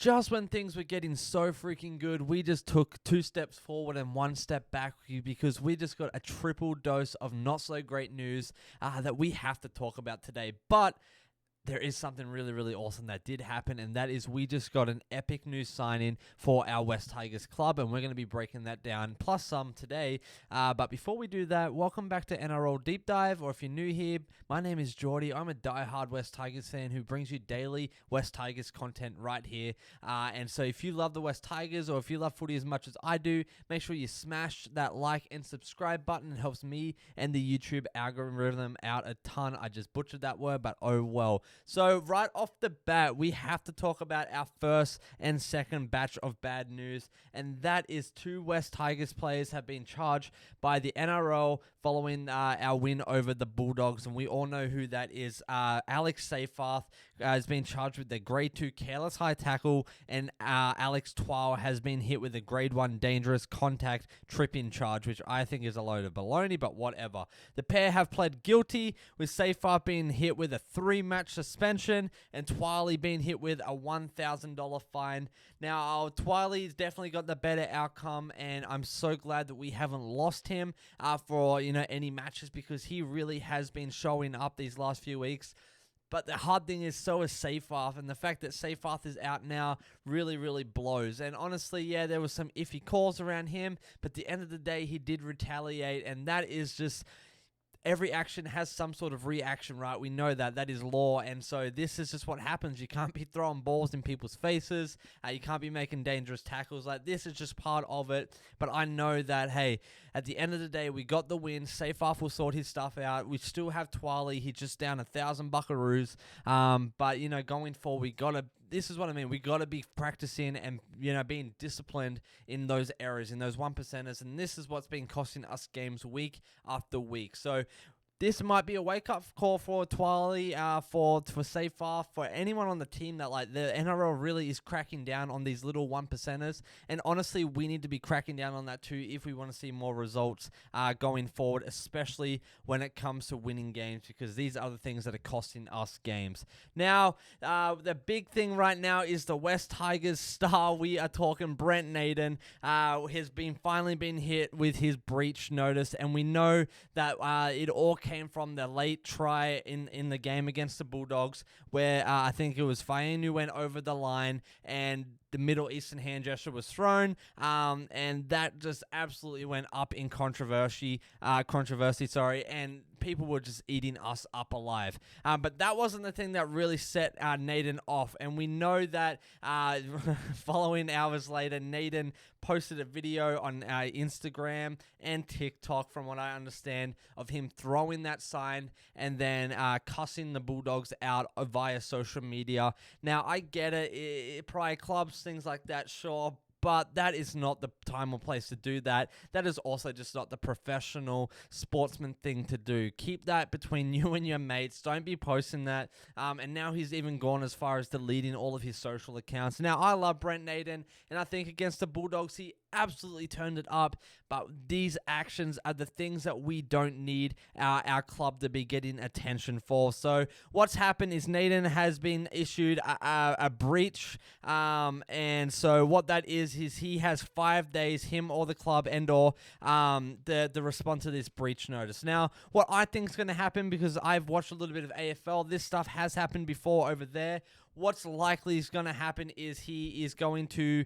Just when things were getting so freaking good, we just took 2 steps forward and 1 step back because we just got a triple dose of not so great news that we have to talk about today. But there is something really, really awesome that did happen, and that is we just got an epic new sign-in for our West Tigers club, and we're going to be breaking that down, plus some today. But before we do that, welcome back to NRL Deep Dive, or if you're new here, my name is Geordie. I'm a diehard West Tigers fan who brings you daily West Tigers content right here. And so if you love the West Tigers, or if you love footy as much as I do, make sure you smash that like and subscribe button. It helps me and the YouTube algorithm out a ton. I just butchered that word, but oh well. So right off the bat, we have to talk about our first and second batch of bad news, and that is 2 West Tigers players have been charged by the NRL following our win over the Bulldogs, and we all know who that is. Alex Seyfarth has been charged with the Grade 2 careless high tackle, and Alex Twal has been hit with a Grade 1 dangerous contact trip-in charge, which I think is a load of baloney, but whatever. The pair have pled guilty, with Seyfarth being hit with a 3-match suspension and Twiley being hit with a $1,000 fine. Now, Twiley's definitely got the better outcome, and I'm so glad that we haven't lost him for any matches, because he really has been showing up these last few weeks. But the hard thing is, so is Seyfarth, and the fact that Seyfarth is out now really, really blows. And honestly, yeah, there was some iffy calls around him, but at the end of the day, he did retaliate, and that is just... Every action has some sort of reaction, right? We know that. That is law. And so this is just what happens. You can't be throwing balls in people's faces. You can't be making dangerous tackles. Like, this is just part of it. But I know that, hey, at the end of the day, we got the win. Seyfarth will sort his stuff out. We still have Twiley. He's just down 1,000 buckaroos. But, going forward, this is what I mean. We got to be practicing and, being disciplined in those areas, in those 1%ers. And this is what's been costing us games week after week. So this might be a wake-up call for Twiley, for Seyfarth, for anyone on the team that, the NRL really is cracking down on these little 1%ers. And honestly, we need to be cracking down on that too if we want to see more results going forward, especially when it comes to winning games, because these are the things that are costing us games. Now, the big thing right now is the West Tigers star. We are talking Brent Naden, has finally been hit with his breach notice, and we know that it all came from the late try in the game against the Bulldogs, where I think it was Fainu who went over the line and the Middle Eastern hand gesture was thrown, and that just absolutely went up in controversy, and people were just eating us up alive. But that wasn't the thing that really set Naden off, and we know that following hours later, Naden posted a video on Instagram and TikTok, from what I understand, of him throwing that sign and then cussing the Bulldogs out via social media. Now, I get it, pride clubs, things like that, sure, but that is not the time or place to do that. That is also just not the professional sportsman thing to do. Keep that between you and your mates. Don't be posting that. And now he's even gone as far as deleting all of his social accounts. Now, I love Brent Naden, and I think against the Bulldogs, he absolutely turned it up, but these actions are the things that we don't need our club to be getting attention for. So what's happened is Naden has been issued a breach, and so what that is he has 5 days, him or the club and/or the response to this breach notice. Now, what I think is going to happen, because I've watched a little bit of AFL, this stuff has happened before over there. What's likely is going to happen is he is going to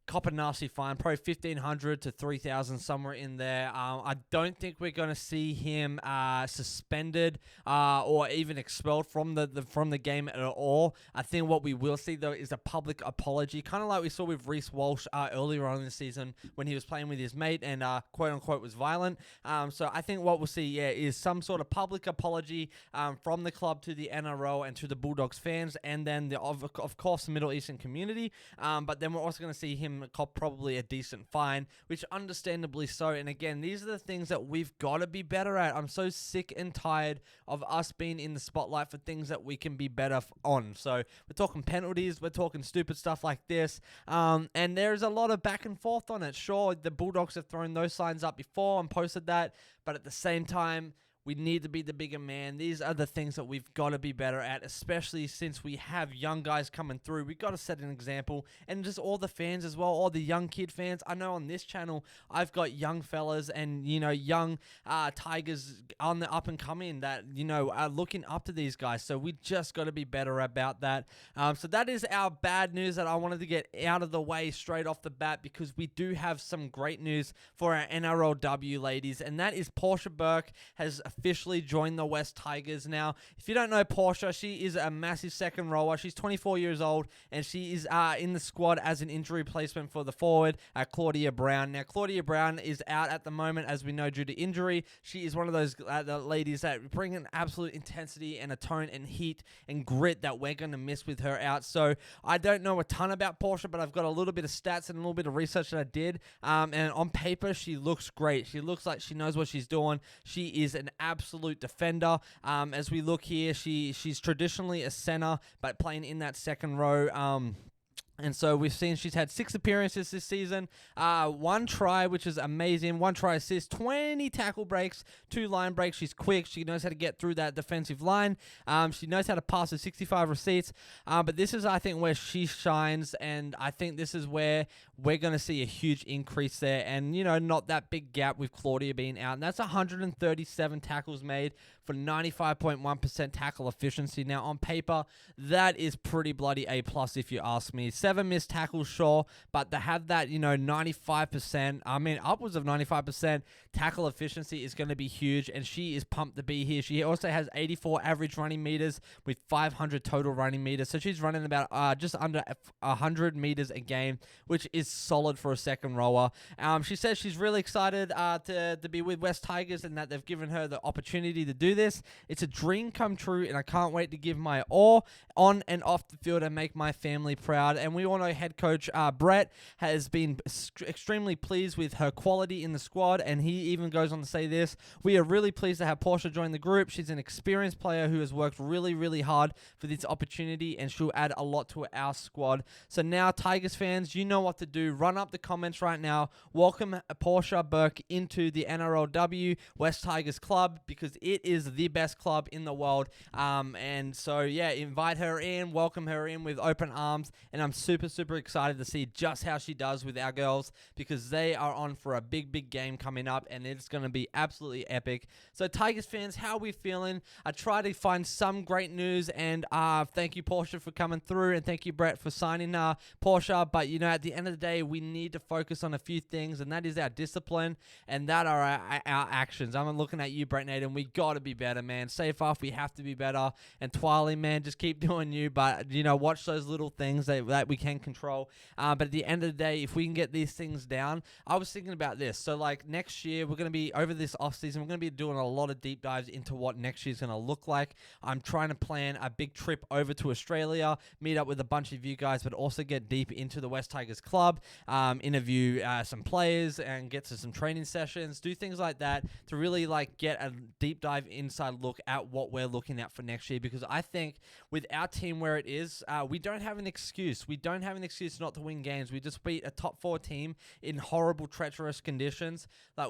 cop a nasty fine, probably $1,500 to $3,000, somewhere in there. I don't think we're going to see him suspended or even expelled from the game at all. I think what we will see, though, is a public apology, kind of like we saw with Reece Walsh earlier on in the season when he was playing with his mate and quote-unquote was violent. So I think what we'll see, is some sort of public apology from the club to the NRL and to the Bulldogs fans, and then, of course, the Middle Eastern community. But then we're also going to see him cop probably a decent fine, which understandably so. And again, these are the things that we've got to be better at. I'm so sick and tired of us being in the spotlight for things that we can be better on. So we're talking penalties, we're talking stupid stuff like this, and there's a lot of back and forth on it. Sure, the Bulldogs have thrown those signs up before and posted that, but at the same time, We need to be the bigger man. These are the things that we've got to be better at, especially since we have young guys coming through. We've got to set an example, and just all the fans as well, all the young kid fans. I know on this channel, I've got young fellas and, young Tigers on the up and coming that, are looking up to these guys. So we just got to be better about that. So that is our bad news that I wanted to get out of the way straight off the bat, because we do have some great news for our NRLW ladies, and that is Portia Bourke has officially joined the West Tigers. Now, if you don't know Portia, she is a massive second rower. She's 24 years old, and she is in the squad as an injury replacement for the forward, Claudia Brown. Now, Claudia Brown is out at the moment, as we know, due to injury. She is one of those the ladies that bring an absolute intensity and a tone and heat and grit that we're going to miss with her out. So I don't know a ton about Portia, but I've got a little bit of stats and a little bit of research that I did. And on paper, she looks great. She looks like she knows what she's doing. She is an absolute defender. As we look here, she's traditionally a center, but playing in that second row. And so we've seen she's had 6 appearances this season, 1 try, which is amazing, 1 try assist, 20 tackle breaks, 2 line breaks. She's quick. She knows how to get through that defensive line. She knows how to pass with 65 receipts. But this is, I think, where she shines, and I think this is where we're going to see a huge increase there. And, not that big gap with Claudia being out. And that's 137 tackles made for 95.1% tackle efficiency. Now, on paper, that is pretty bloody A+ if you ask me. 7 missed tackles, sure, but to have that, 95%, upwards of 95% tackle efficiency is going to be huge, and she is pumped to be here. She also has 84 average running meters with 500 total running meters, so she's running about just under 100 meters a game, which is solid for a second rower. She says she's really excited to be with West Tigers, and that they've given her the opportunity to do this. It's a dream come true, and I can't wait to give my all on and off the field and make my family proud. And we all know head coach Brett has been extremely pleased with her quality in the squad, and he even goes on to say this: we are really pleased to have Portia join the group. She's an experienced player who has worked really, really hard for this opportunity, and she'll add a lot to our squad. So now, Tigers fans, you know what to do. Run up the comments right now. Welcome Portia Bourke into the NRLW West Tigers club, because it is the best club in the world. And so, yeah, invite her in, welcome her in with open arms, and I'm super, super excited to see just how she does with our girls, because they are on for a big, big game coming up, and it's going to be absolutely epic. So, Tigers fans, how are we feeling? I try to find some great news, and thank you, Portia, for coming through, and thank you, Brett, for signing Portia. But, at the end of the day, we need to focus on a few things, and that is our discipline, and that are our actions. I'm looking at you, Brent Naden. We got to be better, man. Safe off, we have to be better. And Twiley, man, just keep doing you, but, watch those little things that we can control. But at the end of the day, if we can get these things down, I was thinking about this. So, next year, we're going to be, over this offseason, we're going to be doing a lot of deep dives into what next year's going to look like. I'm trying to plan a big trip over to Australia, meet up with a bunch of you guys, but also get deep into the West Tigers club, interview some players and get to some training sessions, do things like that to really get a deep dive inside look at what we're looking at for next year. Because I think with our team where it is, we don't have an excuse. We don't have an excuse not to win games. We just beat a top 4 team in horrible, treacherous conditions.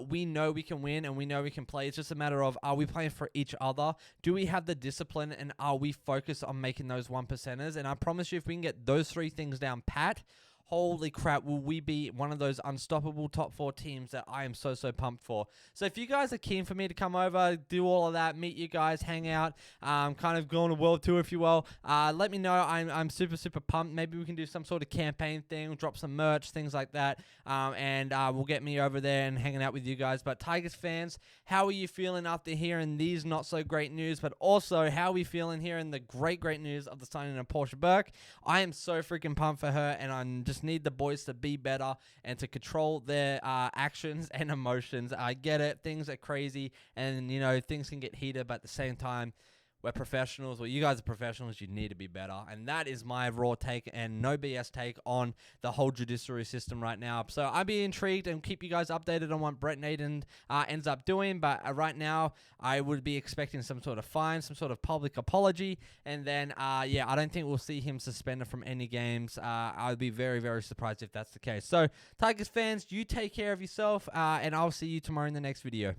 We know we can win and we know we can play. It's just a matter of, are we playing for each other? Do we have the discipline, and are we focused on making those 1%ers? And I promise you, if we can get those 3 things down pat, holy crap, will we be one of those unstoppable top 4 teams that I am so, so pumped for. So if you guys are keen for me to come over, do all of that, meet you guys, hang out, kind of go on a world tour, if you will, let me know. I'm super, super pumped. Maybe we can do some sort of campaign thing, drop some merch, things like that, and we'll get me over there and hanging out with you guys. But Tigers fans, how are you feeling after hearing these not so great news, but also how are we feeling hearing the great, great news of the signing of Porsche Burke? I am so freaking pumped for her, and I'm just need the boys to be better and to control their actions and emotions. I get it. Things are crazy, and, things can get heated, but at the same time, we're professionals. Well, you guys are professionals. You need to be better. And that is my raw take and no BS take on the whole judiciary system right now. So I'd be intrigued and keep you guys updated on what Brent Naden ends up doing. But right now, I would be expecting some sort of fine, some sort of public apology. And then, I don't think we'll see him suspended from any games. I would be very, very surprised if that's the case. So, Tigers fans, you take care of yourself, and I'll see you tomorrow in the next video.